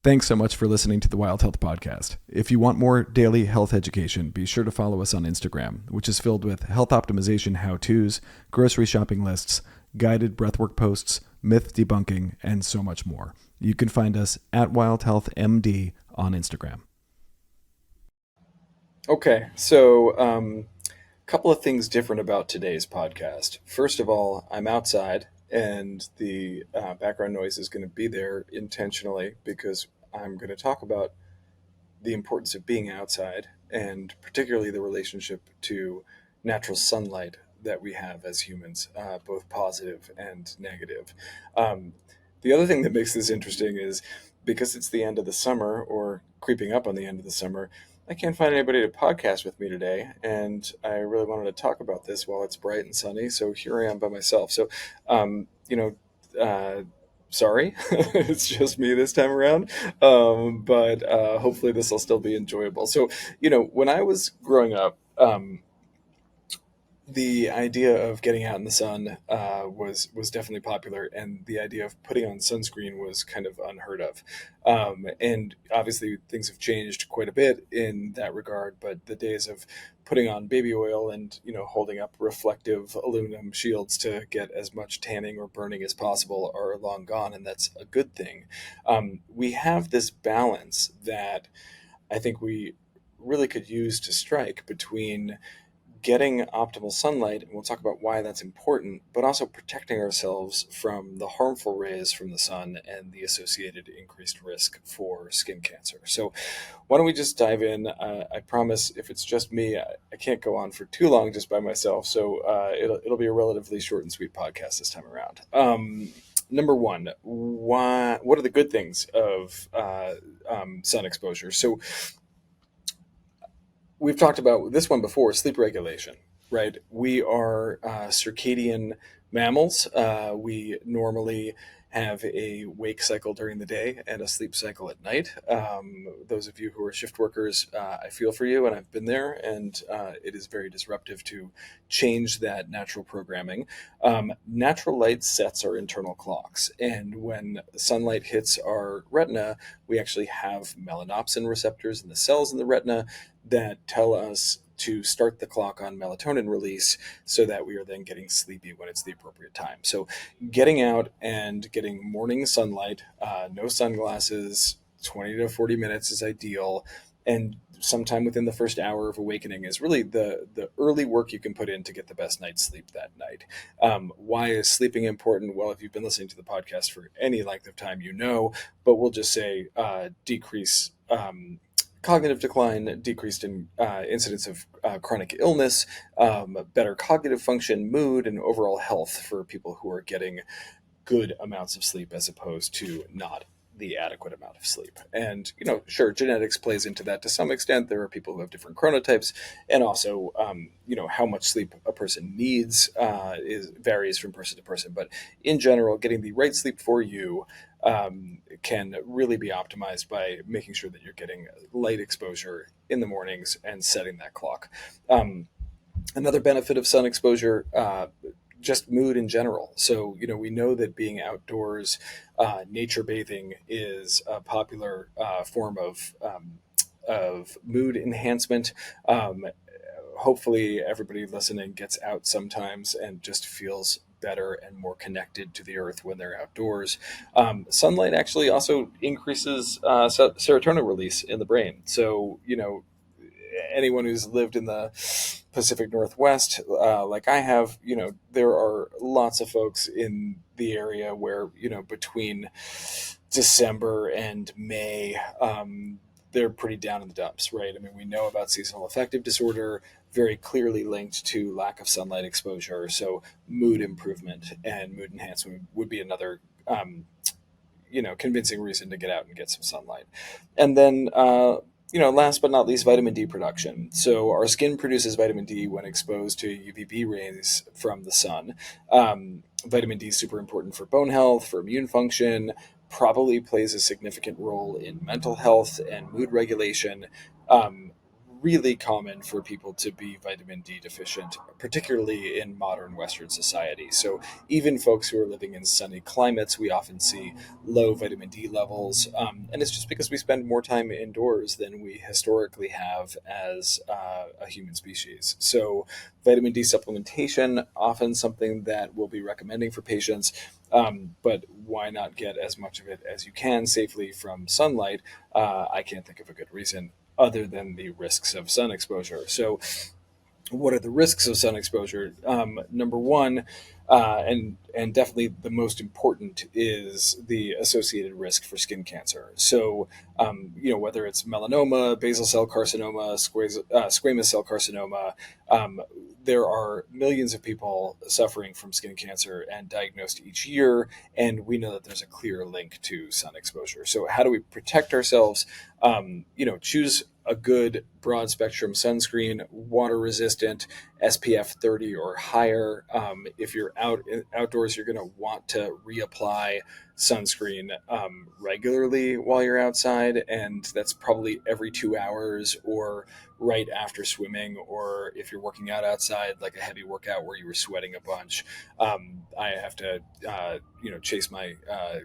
Thanks so much for listening to the Wild Health Podcast. If you want more daily health education, be sure to follow us on Instagram, which is filled with health optimization how-tos, grocery shopping lists, guided breathwork posts, myth debunking, and so much more. You can find us at Wild Health MD on Instagram. Okay, so couple of things different about today's podcast. First of all, I'm outside, and the background noise is going to be there intentionally because I'm going to talk about the importance of being outside and particularly the relationship to natural sunlight that we have as humans, both positive and negative. Um, the other thing that makes this interesting is because it's the end of the summer or creeping up on the end of the summer, I can't find anybody to podcast with me today, and I really wanted to talk about this while it's bright and sunny. So here I am by myself. So, um, you know, uh, sorry, it's just me this time around. But hopefully this will still be enjoyable. So, when I was growing up, the idea of getting out in the sun was definitely popular, and the idea of putting on sunscreen was kind of unheard of. And obviously, things have changed quite a bit in that regard. But the days of putting on baby oil and holding up reflective aluminum shields to get as much tanning or burning as possible are long gone, and that's a good thing. We have this balance that I think we really could use to strike between getting optimal sunlight, and we'll talk about why that's important, but also protecting ourselves from the harmful rays from the sun and the associated increased risk for skin cancer. So, why don't we just dive in? I promise if it's just me, I can't go on for too long just by myself. So, it'll be a relatively short and sweet podcast this time around. Number one, what are the good things of sun exposure? So, we've talked about this one before, sleep regulation, right? We are circadian mammals. We normally have a wake cycle during the day and a sleep cycle at night. Those of you who are shift workers, I feel for you, and I've been there, and it is very disruptive to change that natural programming. Natural light sets our internal clocks, and when sunlight hits our retina, we actually have melanopsin receptors in the cells in the retina that tell us to start the clock on melatonin release so that we are then getting sleepy when it's the appropriate time. So, getting out and getting morning sunlight, no sunglasses, 20 to 40 minutes is ideal. And sometime within the first hour of awakening is really the early work you can put in to get the best night's sleep that night. Why is sleeping important? Well, if you've been listening to the podcast for any length of time, but we'll just say decrease. Cognitive decline, decreased in incidence of chronic illness, better cognitive function, mood, and overall health for people who are getting good amounts of sleep as opposed to not the adequate amount of sleep. And, sure, genetics plays into that to some extent. There are people who have different chronotypes, and also, how much sleep a person needs varies from person to person. But in general, getting the right sleep for you can really be optimized by making sure that you're getting light exposure in the mornings and setting that clock. Another benefit of sun exposure, just mood in general. So, we know that being outdoors, nature bathing is a popular form of mood enhancement. Hopefully, everybody listening gets out sometimes and just feels better and more connected to the earth when they're outdoors. Sunlight actually also increases serotonin release in the brain. So, anyone who's lived in the Pacific Northwest, like I have, there are lots of folks in the area where, between December and May, they're pretty down in the dumps, right? I mean, we know about seasonal affective disorder, very clearly linked to lack of sunlight exposure. So mood improvement and mood enhancement would be another, convincing reason to get out and get some sunlight. And then, last but not least, vitamin D production. So our skin produces vitamin D when exposed to UVB rays from the sun. Vitamin D is super important for bone health, for immune function, probably plays a significant role in mental health and mood regulation. really common for people to be vitamin D deficient, particularly in modern Western society. So even folks who are living in sunny climates, we often see low vitamin D levels, and it's just because we spend more time indoors than we historically have as a human species. So vitamin D supplementation, often something that we'll be recommending for patients. But why not get as much of it as you can safely from sunlight? I can't think of a good reason other than the risks of sun exposure. So, what are the risks of sun exposure? Number one, and definitely the most important, is the associated risk for skin cancer. So, whether it's melanoma, basal cell carcinoma, squamous cell carcinoma, there are millions of people suffering from skin cancer and diagnosed each year, and we know that there's a clear link to sun exposure. So, how do we protect ourselves? Choose a good broad spectrum sunscreen, water resistant, SPF 30 or higher. If you're outdoors, you're going to want to reapply sunscreen regularly while you're outside, and that's probably every 2 hours or right after swimming, or if you're working out outside, like a heavy workout where you were sweating a bunch. I have to, chase my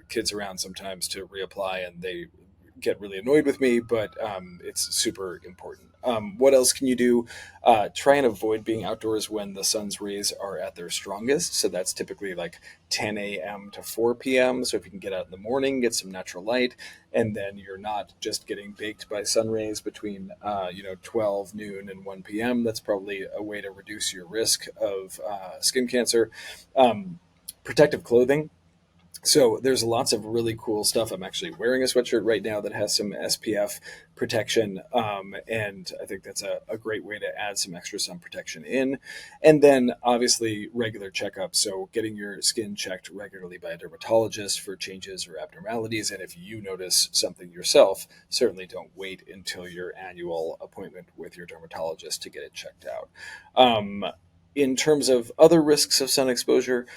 kids around sometimes to reapply, and they get really annoyed with me, but it's super important. What else can you do? Try and avoid being outdoors when the sun's rays are at their strongest. So that's typically like 10 a.m. to 4 p.m. So if you can get out in the morning, get some natural light, and then you're not just getting baked by sun rays between 12 noon and 1 p.m. That's probably a way to reduce your risk of skin cancer. Protective clothing, so there's lots of really cool stuff. I'm actually wearing a sweatshirt right now that has some SPF protection, and I think that's a great way to add some extra sun protection in. And then obviously regular checkups, so getting your skin checked regularly by a dermatologist for changes or abnormalities. And if you notice something yourself, certainly don't wait until your annual appointment with your dermatologist to get it checked out. In terms of other risks of sun exposure,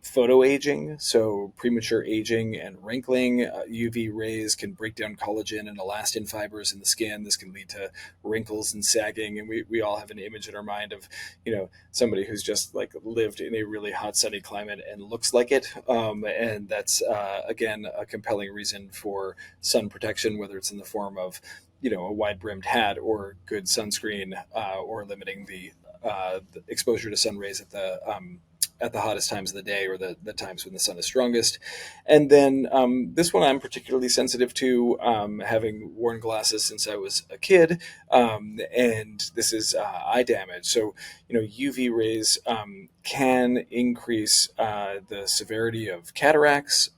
photo aging, so premature aging and wrinkling. UV rays can break down collagen and elastin fibers in the skin. This can lead to wrinkles and sagging. And we all have an image in our mind of, somebody who's just like lived in a really hot, sunny climate and looks like it. And that's, again, a compelling reason for sun protection, whether it's in the form of, a wide brimmed hat or good sunscreen, or limiting the exposure to sun rays at the hottest times of the day, or the times when the sun is strongest. And then this one I'm particularly sensitive to, having worn glasses since I was a kid, and this is eye damage. So, UV rays can increase the severity of cataracts.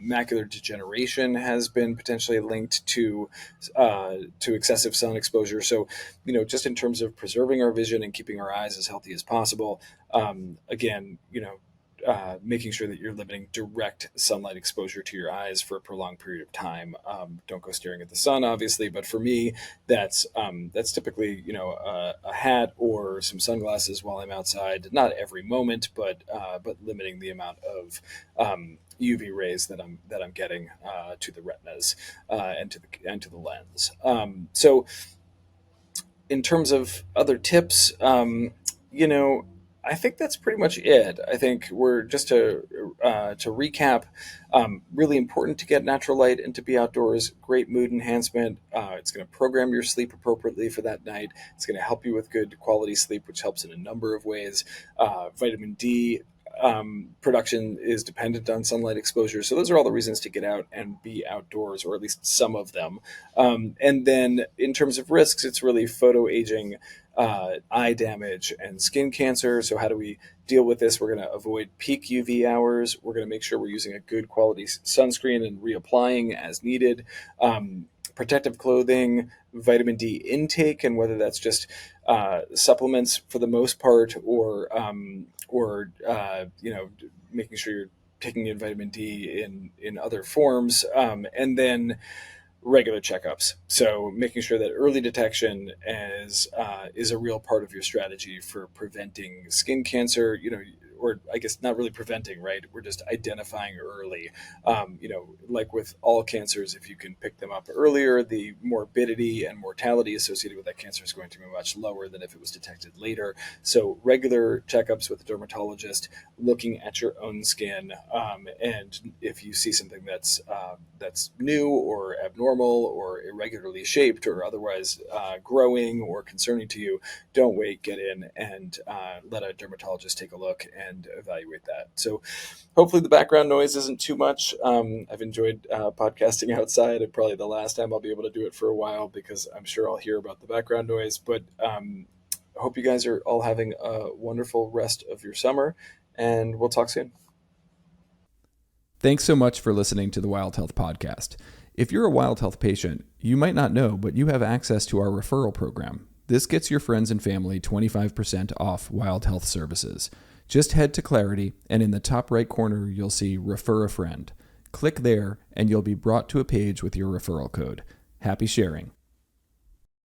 Macular degeneration has been potentially linked to excessive sun exposure. So, just in terms of preserving our vision and keeping our eyes as healthy as possible, again, making sure that you're limiting direct sunlight exposure to your eyes for a prolonged period of time. Don't go staring at the sun, obviously, but for me, that's typically a hat or some sunglasses while I'm outside. Not every moment, but limiting the amount of UV rays that I'm getting to the retinas and to the lens. So in terms of other tips, I think that's pretty much it. I think we're just to recap. Really important to get natural light and to be outdoors. Great mood enhancement. It's going to program your sleep appropriately for that night. It's going to help you with good quality sleep, which helps in a number of ways. Vitamin D production is dependent on sunlight exposure. So those are all the reasons to get out and be outdoors, or at least some of them. And then in terms of risks, it's really photo aging, eye damage, and skin cancer. So how do we deal with this? We're going to avoid peak UV hours. We're going to make sure we're using a good quality sunscreen and reapplying as needed. Protective clothing, vitamin D intake, and whether that's just supplements for the most part, or making sure you're taking in vitamin D in other forms, and then regular checkups. So making sure that early detection is a real part of your strategy for preventing skin cancer. or I guess not really preventing, right? We're just identifying early. Like with all cancers, if you can pick them up earlier, the morbidity and mortality associated with that cancer is going to be much lower than if it was detected later. So regular checkups with a dermatologist, looking at your own skin, and if you see something that's new or abnormal or irregularly shaped or otherwise growing or concerning to you, don't wait, get in and let a dermatologist take a look and evaluate that. So hopefully the background noise isn't too much. I've enjoyed podcasting outside, and probably the last time I'll be able to do it for a while because I'm sure I'll hear about the background noise. But I hope you guys are all having a wonderful rest of your summer, and we'll talk soon. Thanks so much for listening to the Wild Health Podcast. If you're a Wild Health patient, you might not know, but you have access to our referral program. This gets your friends and family 25% off Wild Health services. Just head to Clarity, and in the top right corner, you'll see Refer a Friend. Click there, and you'll be brought to a page with your referral code. Happy sharing.